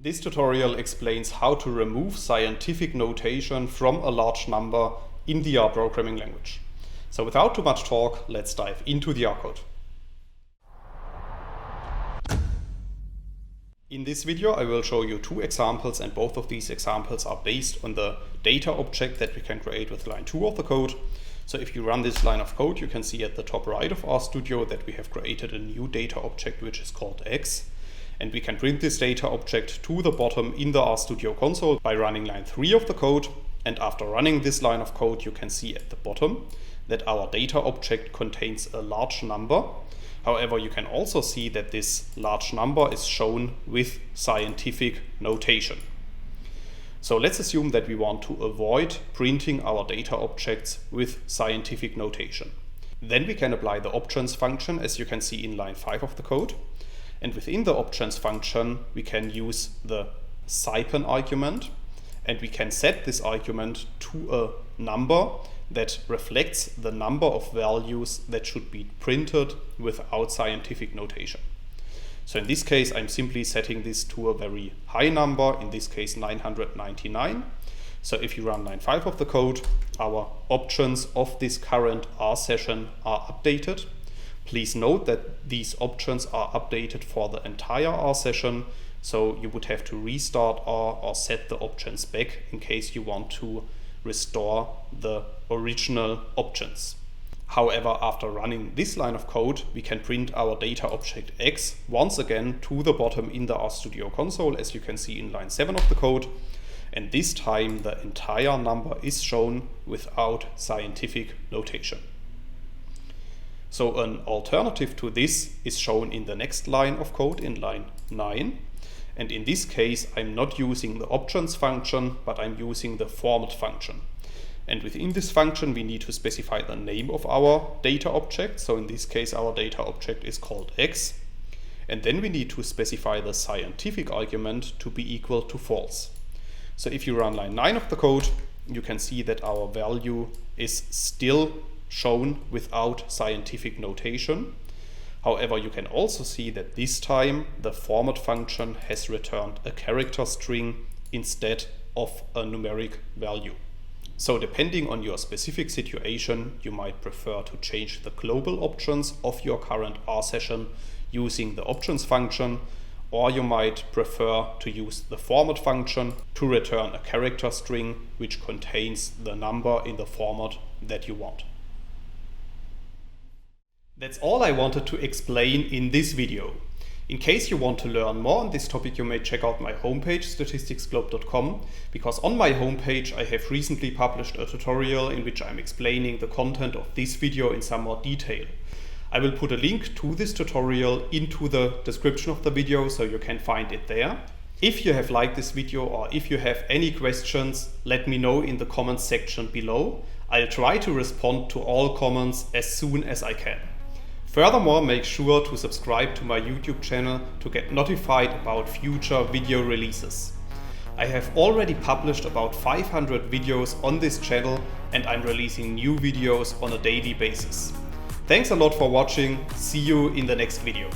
This tutorial explains how to remove scientific notation from a large number in the R programming language. So without too much talk, let's dive into the R code. In this video, I will show you two examples, and both of these examples are based on the data object that we can create with line 2 of the code. So if you run this line of code, you can see at the top right of RStudio that we have created a new data object which is called x. And we can print this data object to the bottom in the RStudio console by running line 3 of the code. And after running this line of code, you can see at the bottom that our data object contains a large number. However, you can also see that this large number is shown with scientific notation. So let's assume that we want to avoid printing our data objects with scientific notation. Then we can apply the options function, as you can see in line 5 of the code. And within the options function, we can use the scipen argument, and we can set this argument to a number that reflects the number of values that should be printed without scientific notation. So in this case, I'm simply setting this to a very high number, in this case 999. So if you run line 5 of the code, our options of this current R session are updated. Please note that these options are updated for the entire R session, so you would have to restart R or set the options back in case you want to restore the original options. However, after running this line of code, we can print our data object x once again to the bottom in the RStudio console, as you can see in line 7 of the code. And this time the entire number is shown without scientific notation. So an alternative to this is shown in the next line of code in line 9. And in this case, I'm not using the options function, but I'm using the format function. And within this function, we need to specify the name of our data object. So in this case, our data object is called x. And then we need to specify the scientific argument to be equal to false. So if you run line 9 of the code, you can see that our value is still shown without scientific notation. However, you can also see that this time the format function has returned a character string instead of a numeric value. So depending on your specific situation, you might prefer to change the global options of your current R session using the options function, or you might prefer to use the format function to return a character string which contains the number in the format that you want. That's all I wanted to explain in this video. In case you want to learn more on this topic, you may check out my homepage, statisticsglobe.com, because on my homepage I have recently published a tutorial in which I'm explaining the content of this video in some more detail. I will put a link to this tutorial into the description of the video, so you can find it there. If you have liked this video, or if you have any questions, let me know in the comments section below. I'll try to respond to all comments as soon as I can. Furthermore, make sure to subscribe to my YouTube channel to get notified about future video releases. I have already published about 500 videos on this channel, and I'm releasing new videos on a daily basis. Thanks a lot for watching. See you in the next video.